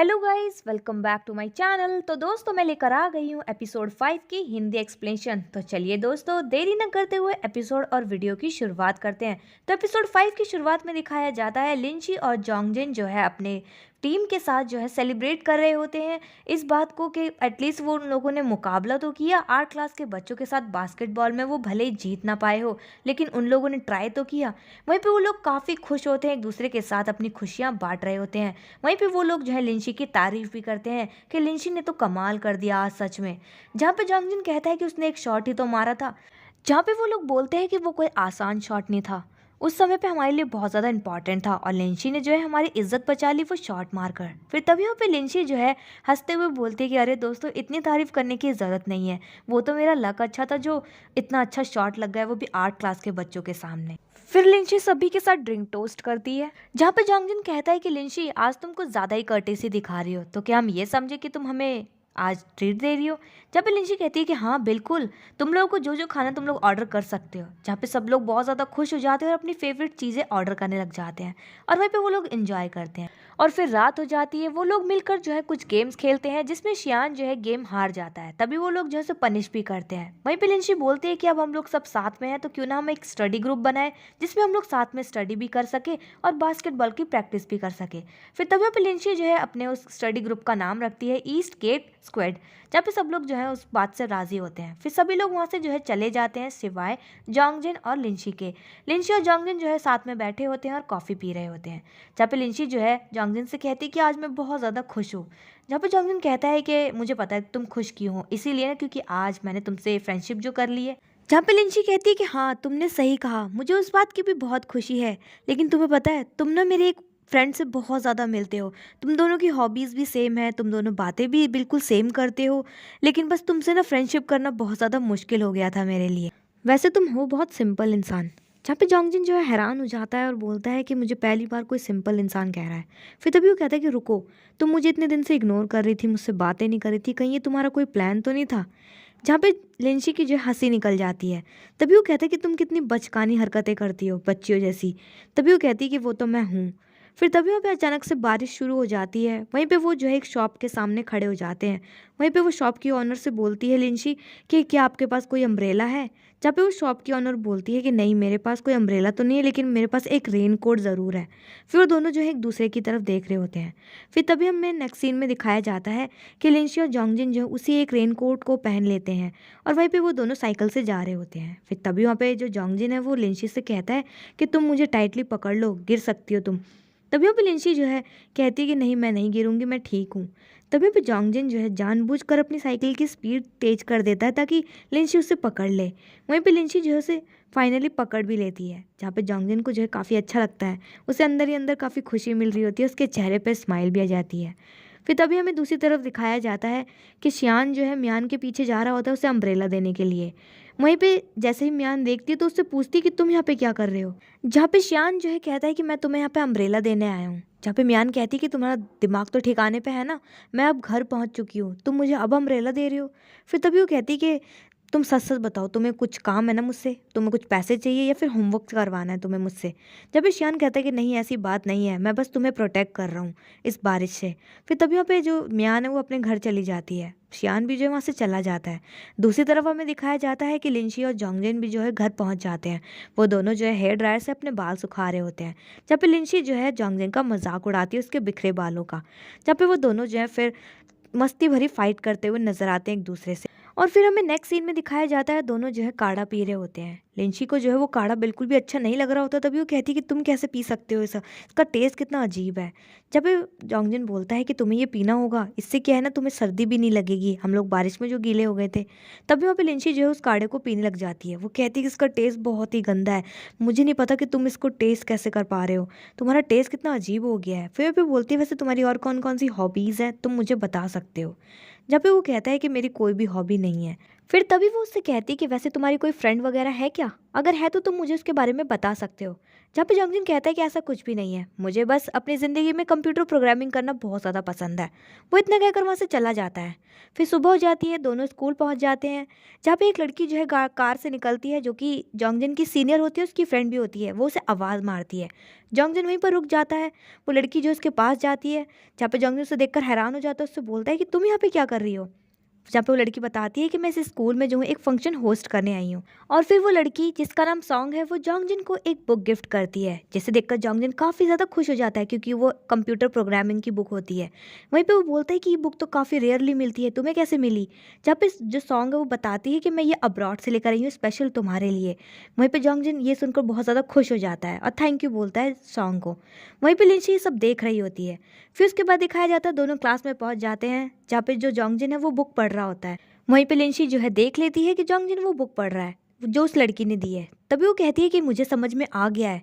Hello guys, welcome back to my channel. तो दोस्तों, मैं लेकर आ गई हूँ एपिसोड 5 की हिंदी एक्सप्लेनेशन। तो चलिए दोस्तों, देरी न करते हुए एपिसोड और वीडियो की शुरुआत करते हैं। तो एपिसोड 5 की शुरुआत में दिखाया जाता है लिंची और जोंगजिन जो है अपने टीम के साथ जो है सेलिब्रेट कर रहे होते हैं इस बात को कि एटलीस्ट वो उन लोगों ने मुकाबला तो किया। 8 क्लास के बच्चों के साथ बास्केटबॉल में वो भले ही जीत ना पाए हो, लेकिन उन लोगों ने ट्राई तो किया। वहीं पे वो लोग काफ़ी खुश होते हैं, एक दूसरे के साथ अपनी खुशियाँ बांट रहे होते हैं। वहीं पे वो लोग जो है लिंची की तारीफ भी करते हैं कि लिंची ने तो कमाल कर दिया आज सच में। जहाँ पे जोंगजिन कहता है कि उसने एक शॉट ही तो मारा था, जहाँ पे वो लोग बोलते हैं कि वो कोई आसान शॉट नहीं था, उस समय पे हमारे लिए बहुत ज़्यादा इंपॉर्टेंट था और लिंची ने जो है हमारी इज्जत बचा ली वो शॉट मारकर। फिर तभी वहाँ पे लिंची जो है हंसते हुए बोलती है कि अरे दोस्तों, इतनी तारीफ करने की ज़रूरत नहीं है, वो तो मेरा लक अच्छा था जो इतना अच्छा शॉट लग गया, वो भी 8 क्लास के बच्चों के सामने। फिर लिंची सभी के साथ ड्रिंक टोस्ट करती है, जहाँ पे जोंगजिन कहता है कि लिंची, आज तुम कुछ ज़्यादा ही कर्टेसी दिखा रही हो, तो क्या हम ये समझे कि तुम हमें आज ट्रीट दे रही हो। जहाँ पे लिंची कहती है कि हाँ बिल्कुल, तुम लोगों को जो जो खाना तुम लोग ऑर्डर कर सकते हो। जहाँ पे सब लोग बहुत ज़्यादा खुश हो जाते हैं और अपनी फेवरेट चीज़ें ऑर्डर करने लग जाते हैं और वहीं पे वो लोग इंजॉय करते हैं। और फिर रात हो जाती है, वो लोग मिलकर जो है कुछ गेम्स खेलते हैं जिसमें शियान जो है गेम हार जाता है। तभी वो लोग जो है उसे पनिश भी करते हैं। वहीं पे लिंची बोलती है कि अब हम लोग सब साथ में हैं, तो क्यों ना हम एक स्टडी ग्रुप बनाए जिसमें हम लोग साथ में स्टडी भी कर सके और बास्केटबॉल की प्रैक्टिस भी कर सके। फिर तभी पे लिंची जो है अपने उस स्टडी ग्रुप का नाम रखती है ईस्ट गेट स्क्वाड, जहाँ पे सब लोग जो है उस बात से राजी होते हैं। फिर सभी लोग वहाँ से जो है चले जाते हैं सिवाय जोंगजिन और लिंची के। लिंची और जोंगजिन जो है साथ में बैठे होते हैं और कॉफ़ी पी रहे होते हैं, जहाँ पे लिंची जो है जोंगजिन से कहती है कि आज मैं बहुत ज़्यादा खुश हूँ। जहाँ पे जोंगजिन कहता है कि मुझे पता है तुम खुश क्यों हो, इसीलिए ना क्योंकि आज मैंने तुमसे फ्रेंडशिप जो कर ली है। जहाँ पे लिंची कहती है कि हाँ तुमने सही कहा, मुझे उस बात की भी बहुत खुशी है, लेकिन तुम्हें पता है तुम ना मेरे एक फ्रेंड से बहुत ज़्यादा मिलते हो, तुम दोनों की हॉबीज़ भी सेम है, तुम दोनों बातें भी बिल्कुल सेम करते हो, लेकिन बस तुमसे ना फ्रेंडशिप करना बहुत ज़्यादा मुश्किल हो गया था मेरे लिए। वैसे तुम हो बहुत सिंपल इंसान। जहाँ पे जोंगजिन जो है हैरान हो जाता है और बोलता है कि मुझे पहली बार कोई सिंपल इंसान कह रहा है। फिर तभी वो कहता है कि रुको, तुम मुझे इतने दिन से इग्नोर कर रही थी, मुझसे बातें नहीं कर रही थी, कहीं ये तुम्हारा कोई प्लान तो नहीं था। जहाँ पे लिंची की जो है हंसी निकल जाती है। तभी वो कहता है कि तुम कितनी बचकानी हरकतें करती हो, बच्चियों जैसी। तभी वो कहती है कि वो तो मैं हूँ। फिर तभी वहाँ पे अचानक से बारिश शुरू हो जाती है। वहीं पे वो जो है एक शॉप के सामने खड़े हो जाते हैं। वहीं पे वो शॉप की ऑनर से बोलती है लिंची कि क्या आपके पास कोई अम्ब्रेला है। जहाँ पे वो शॉप की ऑनर बोलती है कि नहीं, मेरे पास कोई अम्ब्रेला तो नहीं है, लेकिन मेरे पास एक रेन कोट ज़रूर है। फिर वो दोनों जो है एक दूसरे की तरफ देख रहे होते हैं। फिर तभी हमें नेक्स्ट सीन में दिखाया जाता है कि लिंची और जोंगजिन जो है उसी एक रेन कोट को पहन लेते हैं और वहीं पे वो दोनों साइकिल से जा रहे होते हैं। फिर तभी वहाँ पे जो जोंगजिन है वो लिंची से कहता है कि तुम मुझे टाइटली पकड़ लो, गिर सकती हो तुम। तभी वहाँ पे लिंची जो है कहती है कि नहीं, मैं नहीं गिरूंगी, मैं ठीक हूँ। तभी पे जोंगजिन जो है जानबूझकर अपनी साइकिल की स्पीड तेज कर देता है ताकि लिंची उसे पकड़ ले। वहीं पे लिंची जो है उसे फाइनली पकड़ भी लेती है, जहाँ पे जोंगजिन को जो है काफ़ी अच्छा लगता है। उसे अंदर ही अंदर काफ़ी खुशी मिल रही होती है, उसके चेहरे पे स्माइल भी आ जाती है। फिर तभी हमें दूसरी तरफ दिखाया जाता है कि शियान जो है मियान के पीछे जा रहा होता है उसे अम्ब्रेला देने के लिए। वहीं पे जैसे ही मियान देखती है तो उससे पूछती है कि तुम यहाँ पे क्या कर रहे हो। जहाँ पे शियान जो है कहता है कि मैं तुम्हें यहाँ पे अम्ब्रेला देने आया हूँ। जहाँ पे मियान कहती है कि तुम्हारा दिमाग तो ठिकाने पे है ना, मैं अब घर पहुँच चुकी हूँ, तुम मुझे अब अम्ब्रेला दे रही हो। फिर तभी वो कहती है कि तुम सच सच बताओ, तुम्हें कुछ काम है ना मुझसे, तुम्हें कुछ पैसे चाहिए या फिर होमवर्क करवाना है तुम्हें मुझसे। जब भी शियान कहता है कि नहीं ऐसी बात नहीं है, मैं बस तुम्हें प्रोटेक्ट कर रहा हूँ इस बारिश से। फिर तभी वहाँ पे जो मियान है वो अपने घर चली जाती है, शियान भी जो है वहाँ से चला जाता है। दूसरी तरफ हमें दिखाया जाता है कि लिंची और जोंगजिन भी जो है घर पहुँच जाते हैं। वो दोनों जो है हेयर ड्रायर से अपने बाल सुखा रहे होते हैं, जहाँ पे लिंची जो है जोंगजिन का मजाक उड़ाती है उसके बिखरे बालों का। जहाँ पे वो दोनों जो है फिर मस्ती भरी फाइट करते हुए नजर आते हैं एक दूसरे से। और फिर हमें नेक्स्ट सीन में दिखाया जाता है दोनों जो है काढ़ा पी रहे होते हैं। लिंची को जो है वो काढ़ा बिल्कुल भी अच्छा नहीं लग रहा होता, तभी वो कहती है कि तुम कैसे पी सकते हो, इसका टेस्ट कितना अजीब है। जब जोंगजिन बोलता है कि तुम्हें ये पीना होगा, इससे क्या है ना तुम्हें सर्दी भी नहीं लगेगी, हम लोग बारिश में जो गीले हो गए थे। तभी वहाँ पे लिंची जो है उस काढ़े को पीने लग जाती है। वो कहती है कि इसका टेस्ट बहुत ही गंदा है, मुझे नहीं पता कि तुम इसको टेस्ट कैसे कर पा रहे हो, तुम्हारा टेस्ट कितना अजीब हो गया है। फिर वहाँ पे बोलती है वैसे तुम्हारी और कौन कौन सी हॉबीज़ है, तुम मुझे बता सकते हो। जब पे वो कहता है कि मेरी कोई भी हॉबी नहीं है। फिर तभी वो उससे कहती कि वैसे तुम्हारी कोई फ्रेंड वगैरह है क्या? अगर है तो तुम मुझे उसके बारे में बता सकते हो। जहाँ पे जंगजिन कहता है कि ऐसा कुछ भी नहीं है, मुझे बस अपनी ज़िंदगी में कंप्यूटर प्रोग्रामिंग करना बहुत ज़्यादा पसंद है। वो इतना कहकर वहाँ से चला जाता है। फिर सुबह हो जाती है, दोनों स्कूल पहुँच जाते हैं। जहाँ पे एक लड़की जो है कार से निकलती है, जो कि जंगजिन की सीनियर होती है, उसकी फ्रेंड भी होती है। वो उसे आवाज़ मारती है। जंगजिन वहीं पर रुक जाता है। वो लड़की जो उसके पास जाती है, जहाँ पे जंगजिन उसे देखकर हैरान हो जाता है, उससे बोलता है कि तुम यहाँ पे क्या कर रही हो? जहाँ पे वो लड़की बताती है कि मैं इस स्कूल में जो हूँ एक फंक्शन होस्ट करने आई हूँ। और फिर वो लड़की जिसका नाम सॉन्ग है, वो जॉन्गजिन को एक बुक गिफ्ट करती है, जिसे देखकर जॉन्गजिन काफ़ी ज़्यादा खुश हो जाता है, क्योंकि वो कंप्यूटर प्रोग्रामिंग की बुक होती है। वहीं पे वो बोलता है कि ये बुक तो काफ़ी रेयरली मिलती है, तुम्हें कैसे मिली? जहाँ पे जो सॉन्ग है वो बताती है कि मैं ये अब्रॉड से लेकर आई हूँ स्पेशल तुम्हारे लिए। वहीं पे जॉन्गजिन ये सुनकर बहुत ज़्यादा खुश हो जाता है और थैंक यू बोलता है सॉन्ग को। वहीं पे लिंची ये सब देख रही होती है। फिर उसके बाद दिखाया जाता है दोनों क्लास में पहुंच जाते हैं, जहाँ पे जो जॉन्गजिन है वो बुक पढ़ रहा होता है। वहीं पे लिंची जो है देख लेती है कि जॉन्गजिन वो बुक पढ़ रहा है जो उस लड़की ने दी है। तभी वो कहती है कि मुझे समझ में आ गया है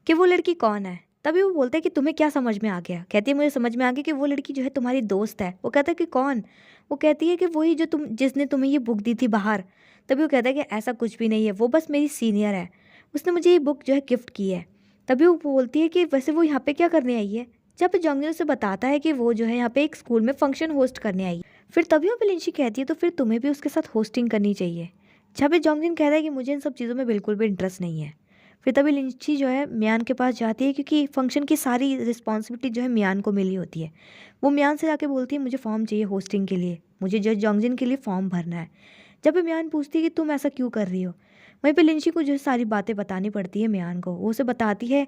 कि वो लड़की कौन है। तभी वो बोलता है कि तुम्हें क्या समझ में आ गया? कहती है मुझे समझ में आ गया कि वो लड़की जो है तुम्हारी दोस्त है। वो कहता है कि कौन? वो कहती है कि वही जो जिसने तुम्हें ये बुक दी थी बाहर। तभी वो कहता है कि ऐसा कुछ भी नहीं है, वो बस मेरी सीनियर है, उसने मुझे ये बुक जो है गिफ्ट की है। तभी वो बोलती है कि वैसे वो यहाँ पे क्या करने आई है? जब जॉन्गजिन उसे बताता है कि वो जो है यहाँ पे एक स्कूल में फंक्शन होस्ट करने आई है। फिर तभी वहाँ पे लिंची कहती है तो फिर तुम्हें भी उसके साथ होस्टिंग करनी चाहिए। जहाँ पे जॉन्गजिन कहता है कि मुझे इन सब चीज़ों में बिल्कुल भी इंटरेस्ट नहीं है। फिर तभी लिंची जो है मियान के पास जाती है, क्योंकि फंक्शन की सारी रिस्पॉन्सिबिलिटी जो है मियान को मिली होती है। वो मियान से जाके बोलती है मुझे फॉर्म चाहिए होस्टिंग के लिए, मुझे जो जॉन्गजिन के लिए फॉर्म भरना है। जब भी मियान पूछती है कि तुम ऐसा क्यों कर रही हो, वहीं पे लिंची को जो है सारी बातें बतानी पड़ती है मियान को। वो उसे बताती है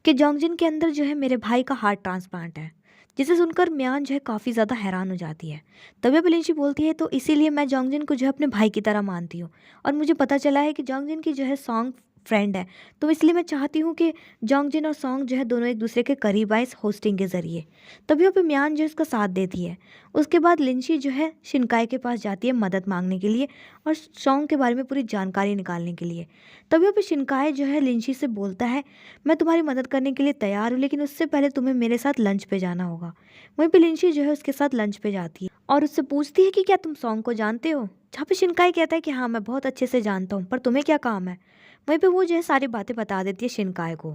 कि जॉन्गजिन के अंदर जो है मेरे भाई का हार्ट ट्रांसप्लांट है, जिसे सुनकर मियान जो है काफ़ी ज़्यादा हैरान हो जाती है। तभी बिलिंची बोलती है तो इसीलिए मैं जॉन्गजिन को जो है अपने भाई की तरह मानती हूँ, और मुझे पता चला है कि जॉन्गजिन की जो है सॉन्ग फ्रेंड है, तो इसलिए मैं चाहती हूँ कि जॉन्गजिन और सॉन्ग जो है दोनों एक दूसरे के करीब आए इस होस्टिंग के ज़रिए। तभी वहाँ पे मियान जो है उसका साथ देती है। उसके बाद लिंची जो है शिनकाई के पास जाती है मदद मांगने के लिए और सॉन्ग के बारे में पूरी जानकारी निकालने के लिए। तभी वहाँ पे शिनकाई जो है लिंची से बोलता है मैं तुम्हारी मदद करने के लिए तैयार हूँ, लेकिन उससे पहले तुम्हें मेरे साथ लंच पे जाना होगा। वहीं पे लिंची जो है उसके साथ लंच पे जाती है और उससे पूछती है कि क्या तुम सॉन्ग को जानते हो? जहाँ पे शिनकाई कहता है कि हाँ मैं बहुत अच्छे से जानता हूँ, पर तुम्हें क्या काम है? वहीं पे वो जो है सारी बातें बता देती है शिनकाई को।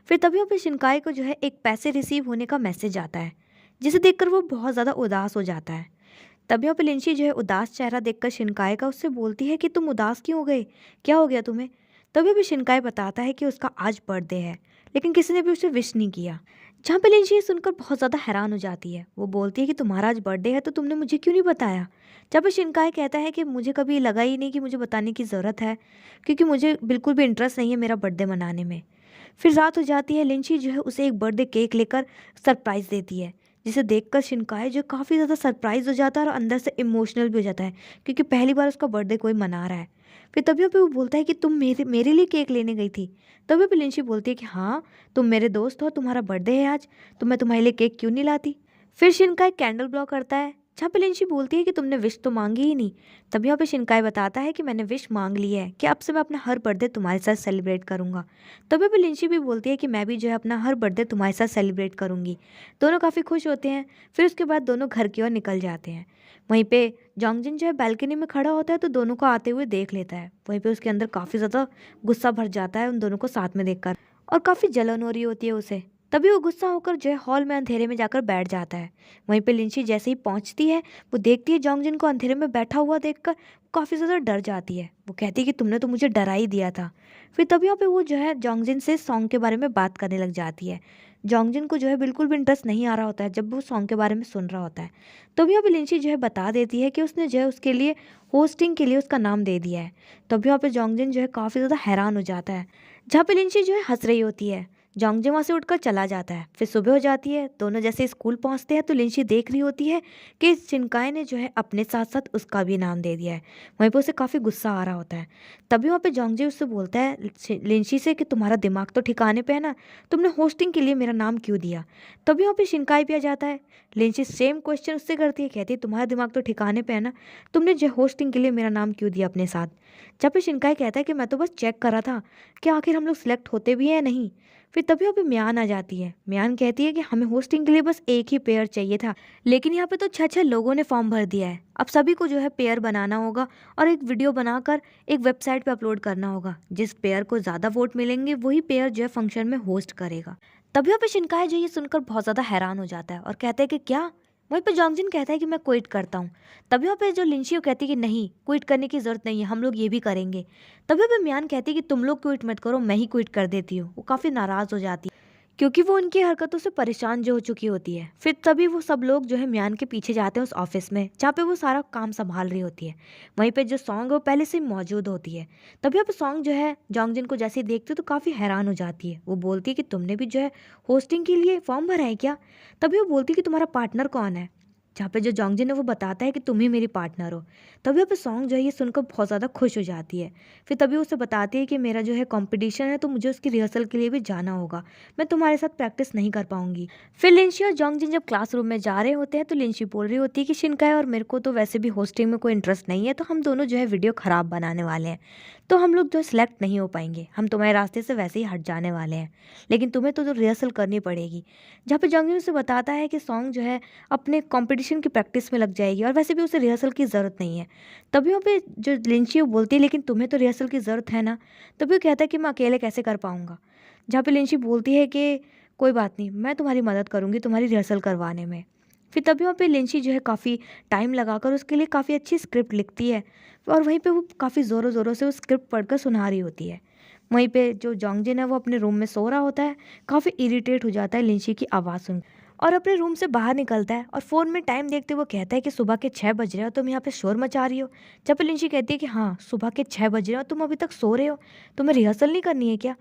फिर तभी वहाँ पे शिनकाई को जो है एक पैसे रिसीव होने का मैसेज आता है, जिसे देखकर वो बहुत ज़्यादा उदास हो जाता है। तभी वहाँ पे लिंची जो है उदास चेहरा देखकर शिनकाई का उससे बोलती है कि तुम उदास क्यों हो गए, क्या हो गया तुम्हें? तभी भी शिनकाई बताता है कि उसका आज बर्थडे है, लेकिन किसी ने भी उसे विश नहीं किया। जहाँ पे लिंची ये सुनकर बहुत ज़्यादा हैरान हो जाती है। वो बोलती है कि तुम्हारा आज बर्थडे है तो तुमने मुझे क्यों नहीं बताया? जहाँ पे शिनकाई कहता है कि मुझे कभी लगा ही नहीं कि मुझे बताने की ज़रूरत है, क्योंकि मुझे बिल्कुल भी इंटरेस्ट नहीं है मेरा बर्थडे मनाने में। फिर रात हो जाती है। लिंची जो है उसे एक बर्थडे केक लेकर सरप्राइज़ देती है, जिसे देखकर शिनकाई जो काफ़ी ज़्यादा सरप्राइज़ हो जाता है और अंदर से इमोशनल भी हो जाता है, क्योंकि पहली बार उसका बर्थडे कोई मना रहा है। फिर तभी पे वो बोलता है कि तुम मेरे मेरे लिए केक लेने गई थी। तभी पे लिंची बोलती है कि हाँ, तुम मेरे दोस्त हो, तुम्हारा बर्थडे है आज, तो मैं तुम्हारे लिए केक क्यों नहीं लाती? फिर शिनकाई कैंडल ब्लॉ करता है, जहाँ पे लिंची बोलती है कि तुमने विश तो मांगी ही नहीं। तभी यहाँ पे शिनकाई बताता है कि मैंने विश मांग ली है कि अब से मैं अपना हर बर्थडे तुम्हारे साथ सेलिब्रेट करूँगा। तभी पे लिंची भी बोलती है कि मैं भी जो है अपना हर बर्थडे तुम्हारे साथ सेलिब्रेट करूँगी। दोनों काफ़ी खुश होते हैं। फिर उसके बाद दोनों घर की ओर निकल जाते हैं। वहीं पे जॉन्गजिन जो है बालकनी में खड़ा होता है, तो दोनों को आते हुए देख लेता है। वहीं पे उसके अंदर काफ़ी ज़्यादा गुस्सा भर जाता है उन दोनों को साथ में देखकर, और काफ़ी जलन हो रही होती है उसे। तभी वो गुस्सा होकर जो है हॉल में अंधेरे में जाकर बैठ जाता है। वहीं पे लिंची जैसे ही पहुंचती है, वो देखती है जॉन्गजिन को अंधेरे में बैठा हुआ देखकर काफ़ी ज़्यादा डर जाती है। वो कहती है कि तुमने तो मुझे डरा ही दिया था। फिर तभी यहाँ पे वो जो है जॉन्गजिन से सॉन्ग के बारे में बात करने लग जाती है। जॉन्गजिन को जो है बिल्कुल भी इंटरेस्ट नहीं आ रहा होता है जब वो सॉन्ग के बारे में सुन रहा होता है। तभी यहाँ पे लिंची जो है बता देती है कि उसने जो है उसके लिए होस्टिंग के लिए उसका नाम दे दिया है। तभी यहाँ पे जॉन्गजिन जो है काफ़ी ज़्यादा हैरान हो जाता है, जहाँ पे लिंची जो है हंस रही होती है। जॉन्गजिन वहाँ से उठकर चला जाता है। फिर सुबह हो जाती है। दोनों जैसे स्कूल पहुँचते हैं तो लिंची देख रही होती है कि शिनकाई ने जो है अपने साथ साथ उसका भी नाम दे दिया है। वहीं पर उसे काफ़ी गुस्सा आ रहा होता है। तभी वहाँ पे जॉन्गजिन उससे बोलता है लिंची से कि तुम्हारा दिमाग तो ठिकाने पे है ना, तुमने होस्टिंग के लिए मेरा नाम क्यों दिया? तभी वहाँ पे शिनकाई भी आ जाता है। लिंची सेम क्वेश्चन उससे करती है, कहती है तुम्हारा दिमाग तो ठिकाने पे है ना, तुमने जो होस्टिंग के लिए मेरा नाम क्यों दिया अपने साथ? जब पे शिनकाई कहता है कि मैं तो बस चेक कर रहा था कि आखिर हम लोग सिलेक्ट होते भी हैं या नहीं। फिर तभी यहाँ पे म्यान आ जाती है। म्यान कहती है कि हमें होस्टिंग के लिए बस एक ही पेयर चाहिए था, लेकिन यहाँ पे तो 6 लोगों ने फॉर्म भर दिया है। अब सभी को जो है पेयर बनाना होगा और एक वीडियो बनाकर एक वेबसाइट पे अपलोड करना होगा। जिस पेयर को ज़्यादा वोट मिलेंगे वही पेयर जो है फंक्शन में होस्ट करेगा। तभी यहाँ पे शिनकाय जो ये सुनकर बहुत ज़्यादा हैरान हो जाता है और कहता है कि क्या। वहीं पे जोंगजिन कहता है कि मैं क्विट करता हूँ। तभी यहाँ पे जो लिंशियो कहती है कि नहीं, क्विट करने की जरूरत नहीं है, हम लोग ये भी करेंगे। तभी यहाँ पे म्यान कहती है कि तुम लोग क्विट मत करो, मैं ही क्विट कर देती हूँ। वो काफ़ी नाराज़ हो जाती है क्योंकि वो उनकी हरकतों से परेशान जो हो चुकी होती है। फिर तभी वो सब लोग जो है म्यान के पीछे जाते हैं उस ऑफिस में जहाँ पे वो सारा काम संभाल रही होती है। वहीं पे जो सॉन्ग है वो पहले से ही मौजूद होती है। तभी यहाँ पे सॉन्ग जो है जोंगजिन को जैसे ही देखती है तो काफ़ी हैरान हो जाती है। वो बोलती है कि तुमने भी जो है होस्टिंग के लिए फॉर्म भरा है क्या। तभी वो बोलती है कि तुम्हारा पार्टनर कौन है, जहाँ पे जो जोंगजिन है वो बताता है कि तुम ही मेरी पार्टनर हो। तभी यहाँ पे सॉन्ग जो है ये सुनकर बहुत ज़्यादा खुश हो जाती है। फिर तभी उसे बताती है कि मेरा जो है कंपटीशन है तो मुझे उसकी रिहर्सल के लिए भी जाना होगा, मैं तुम्हारे साथ प्रैक्टिस नहीं कर पाऊंगी। फिर लिंशी और जोंगजिन जब क्लासरूम में जा रहे होते हैं तो लिंशी बोल रही होती है कि शिनकाय और मेरे को तो वैसे भी होस्टिंग में कोई इंटरेस्ट नहीं है, तो हम दोनों जो है वीडियो ख़राब बनाने वाले हैं, तो हम लोग जो सिलेक्ट नहीं हो पाएंगे, हम तुम्हारे रास्ते से वैसे ही हट जाने वाले हैं, लेकिन तुम्हें तो रिहर्सल करनी पड़ेगी। जहाँ पे जोंगजिन उसे बताता है कि सॉन्ग जो है अपने कंपटीशन की प्रैक्टिस में लग जाएगी और वैसे भी उसे रिहर्सल की ज़रूरत नहीं है। तभी वहाँ पे जो लिंची बोलती है लेकिन तुम्हें तो रिहर्सल की ज़रूरत है ना। तभी वो कहता है कि मैं अकेले कैसे कर पाऊँगा। जहाँ पे लिंची बोलती है कि कोई बात नहीं, मैं तुम्हारी मदद करूँगी तुम्हारी रिहर्सल करवाने में। फिर तभी वहाँ पे लिंची जो है काफ़ी टाइम लगाकर उसके लिए काफ़ी अच्छी स्क्रिप्ट लिखती है और वहीं पे वो काफ़ी ज़ोरों ज़ोरों से वो स्क्रिप्ट पढ़कर सुना रही होती है। वहीं पे जो जोंगजिन है वो अपने रूम में सो रहा होता है, काफ़ी इरिटेट हो जाता है लिंची की आवाज़ सुन और अपने रूम से बाहर निकलता है और फ़ोन में टाइम देखते हुए कहता है कि सुबह के 6 बज रहे हो, तुम यहाँ पे शोर मचा रही हो। जब लिंची कहती है कि हाँ सुबह के 6 बज रहे हो, तुम अभी तक सो रहे हो, तुम्हें रिहर्सल नहीं करनी है क्या।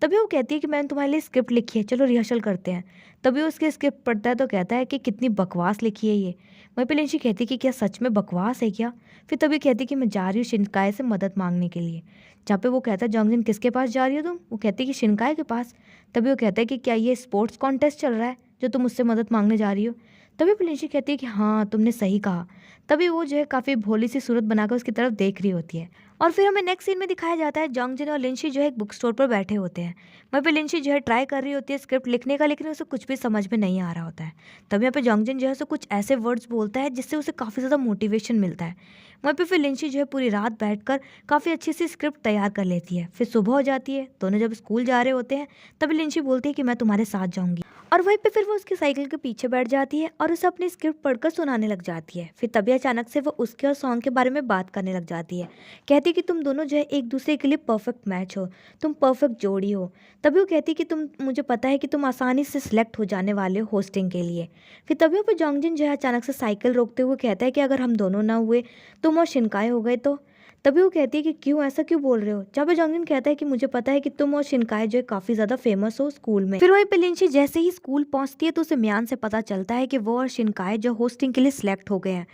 तभी वो कहती है कि मैंने तुम्हारे लिए स्क्रिप्ट लिखी है, चलो रिहर्सल करते हैं। तभी वो उसकी स्क्रिप्ट पढ़ता है तो कहता है कि कितनी बकवास लिखी है ये। वहीं पे लिंची कहती है कि क्या सच में बकवास है क्या। फिर तभी कहती है कि मैं जा रही हूँ शिनकाय से मदद मांगने के लिए। जहाँ पे वो कहता है जोंगजिन किसके पास जा रही हो तुम, वो कहती है कि शिनकाय के पास। तभी वो कहता है कि क्या ये स्पोर्ट्स कॉन्टेस्ट चल रहा है जो तुम मुझसे मदद मांगने जा रही हो। तभी लिंची कहती है कि हाँ तुमने सही कहा। तभी वो जो है काफ़ी भोली सी सूरत बनाकर उसकी तरफ देख रही होती है। और फिर हमें नेक्स्ट सीन में दिखाया जाता है जोंगजिन और लिंशी जो है एक बुक स्टोर पर बैठे होते हैं। वहीं पे लिंशी जो है ट्राई कर रही होती है स्क्रिप्ट लिखने का, लेकिन उसे कुछ भी समझ में नहीं आ रहा होता है। तभी यहाँ पे जोंगजिन जो है उसे कुछ ऐसे वर्ड्स बोलता है जिससे उसे काफ़ी ज़्यादा मोटिवेशन मिलता है। वहीं पे फिर लिंशी जो है पूरी रात बैठकर काफ़ी अच्छी सी स्क्रिप्ट तैयार कर लेती है। फिर सुबह हो जाती है, दोनों जब स्कूल जा रहे होते हैं तभी लिंशी बोलती है कि मैं तुम्हारे साथ जाऊँगी। और वहीं पे फिर वो उसकी साइकिल के पीछे बैठ जाती है और उसे अपनी स्क्रिप्ट पढ़कर सुनाने लग जाती है। फिर तभी अचानक से वो उसके और सॉन्ग के बारे में बात करने लग जाती है। कहती है कि तुम दोनों जो है एक दूसरे के लिए परफेक्ट मैच हो, तुम परफेक्ट जोड़ी हो। तभी वो कहती है कि तुम, मुझे पता है कि तुम आसानी से सिलेक्ट हो जाने वाले हो होस्टिंग के लिए। फिर तभी वो जोंगजिन जो है अचानक से साइकिल रोकते हुए कहता है कि अगर हम दोनों ना हुए, तुम और शिनकाय हो गए तो। तभी वो कहती है कि क्यों, ऐसा क्यों बोल रहे हो। जब जोंगजिन कहता है कि मुझे पता है कि तुम और शिनकाय जो है काफ़ी ज़्यादा फेमस हो स्कूल में। फिर वहीं पे लिंची जैसे ही स्कूल पहुंचती है तो उसे म्यान से पता चलता है कि वो और शिनकाय जो होस्टिंग के लिए सिलेक्ट हो गए हैं।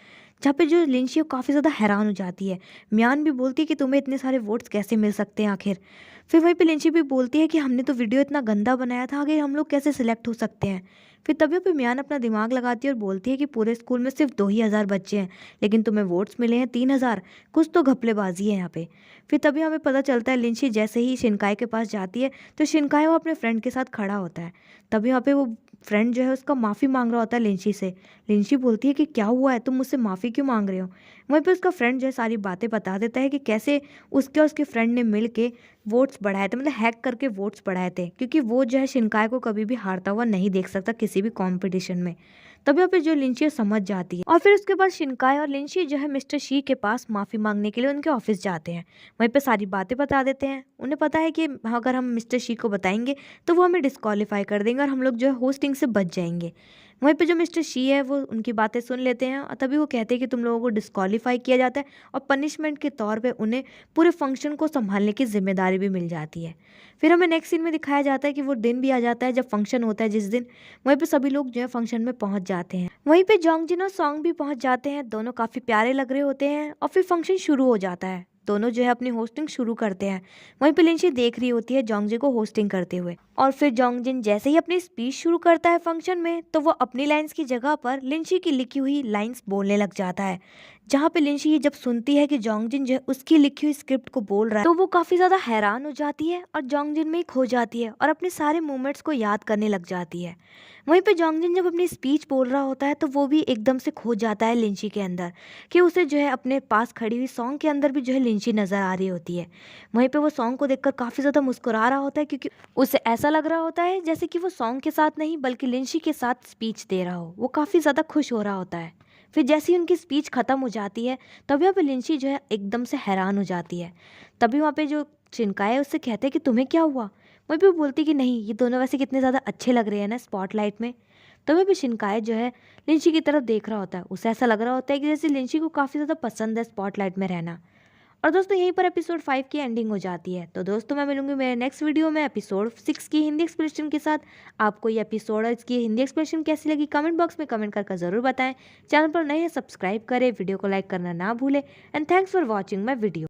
जहाँ पे जो लिंची काफ़ी ज़्यादा हैरान हो जाती है। म्यान भी बोलती है कि तुम्हें इतने सारे वोट्स कैसे मिल सकते हैं आखिर। फिर वहीं पे लिंची भी बोलती है कि हमने तो वीडियो इतना गंदा बनाया था, आगे हम लोग कैसे सिलेक्ट हो सकते हैं। फिर तभी पे म्यान अपना दिमाग लगाती है और बोलती है कि पूरे स्कूल में सिर्फ 2,000 बच्चे हैं, लेकिन तुम्हें वोट्स मिले हैं 3,000, कुछ तो घपलेबाजी है यहाँ पे। फिर तभी हमें पता चलता है लिंची जैसे ही शिनकाय के पास जाती है तो शिनकाय वो अपने फ्रेंड के साथ खड़ा होता है। तभी यहाँ पे वो फ्रेंड जो है उसका माफ़ी मांग रहा होता है लिंची से। लिंची बोलती है कि क्या हुआ है, तुम मुझसे माफ़ी क्यों मांग रहे हो। वहीं पे उसका फ्रेंड जो है सारी बातें बता देता है कि कैसे उसके और उसके फ्रेंड ने मिल के वोट्स बढ़ाए थे, मतलब हैक करके वोट्स बढ़ाए थे, क्योंकि वो जो है शिनकाय को कभी भी हारता हुआ नहीं देख सकता किसी भी कॉम्पिटिशन में। तभी यहाँ पे जो लिंची समझ जाती है और फिर उसके बाद शिनकाय और लिंची जो है मिस्टर शी के पास माफ़ी मांगने के लिए उनके ऑफिस जाते हैं। वहीं पे सारी बातें बता देते हैं। उन्हें पता है कि अगर हम मिस्टर शी को बताएंगे तो वो हमें डिस्क्वालीफाई कर देंगे और हम लोग जो है होस्टिंग से बच जाएंगे। वहीं पे जो मिस्टर शी है वो उनकी बातें सुन लेते हैं और तभी वो कहते हैं कि तुम लोगों को डिस्क्वालीफाई किया जाता है और पनिशमेंट के तौर पे उन्हें पूरे फंक्शन को संभालने की जिम्मेदारी भी मिल जाती है। फिर हमें नेक्स्ट सीन में दिखाया जाता है कि वो दिन भी आ जाता है जब फंक्शन होता है जिस दिन। वहीं पे सभी लोग जो है फंक्शन में पहुंच जाते हैं। वहीं पे जोंगजिन और सॉन्ग भी पहुंच जाते हैं। दोनों काफ़ी प्यारे लग रहे होते हैं और फिर फंक्शन शुरू हो जाता है। दोनों जो है अपनी होस्टिंग शुरू करते हैं। वहीं पे लिंची देख रही होती है जोंगजिन को होस्टिंग करते हुए और फिर जोंगजिन जैसे ही अपनी स्पीच शुरू करता है फंक्शन में तो वो अपनी लाइंस की जगह पर लिंची की लिखी हुई लाइंस बोलने लग जाता है। जहाँ पे लिंशी ये जब सुनती है कि जोंगजिन जो है उसकी लिखी हुई स्क्रिप्ट को बोल रहा है तो वो काफी ज्यादा हैरान हो जाती है और जोंगजिन में ही खो जाती है और अपने सारे मूवमेंट्स को याद करने लग जाती है। वहीं पे जोंगजिन जब अपनी स्पीच बोल रहा होता है तो वो भी एकदम से खो जाता है लिंशी के अंदर कि उसे जो है अपने पास खड़ी हुई सॉन्ग के अंदर भी जो है लिंशी नजर आ रही होती है। वहीं पे वो सॉन्ग को देखकर काफी ज्यादा मुस्कुरा रहा होता है क्योंकि उसे ऐसा लग रहा होता है जैसे कि वो सॉन्ग के साथ नहीं बल्कि लिंशी के साथ स्पीच दे रहा हो। वो काफी ज्यादा खुश हो रहा होता है। फिर जैसे ही उनकी स्पीच खत्म हो जाती है तभी वहाँ पे लिंशी जो है एकदम से हैरान हो जाती है। तभी वहाँ पे जो चिनकाय है उससे कहते हैं कि तुम्हें क्या हुआ। वहीं पे वो बोलती कि नहीं ये दोनों वैसे कितने ज़्यादा अच्छे लग रहे हैं ना स्पॉटलाइट में। तभी भी शिनकाय जो है लिंशी की तरफ देख रहा होता है। उसे ऐसा लग रहा होता है कि जैसे लिंशी को काफ़ी ज़्यादा पसंद है स्पॉटलाइट में रहना। और दोस्तों यहीं पर एपिसोड 5 की एंडिंग हो जाती है। तो दोस्तों मैं मिलूंगी मेरे नेक्स्ट वीडियो में एपिसोड 6 की हिंदी एक्सप्लेनेशन के साथ। आपको ये एपिसोड और इसकी हिंदी एक्सप्लेनेशन कैसी लगी कमेंट बॉक्स में कमेंट करके ज़रूर बताएं। चैनल पर नए हैं सब्सक्राइब करें, वीडियो को लाइक करना ना भूलें and thanks for watching my video.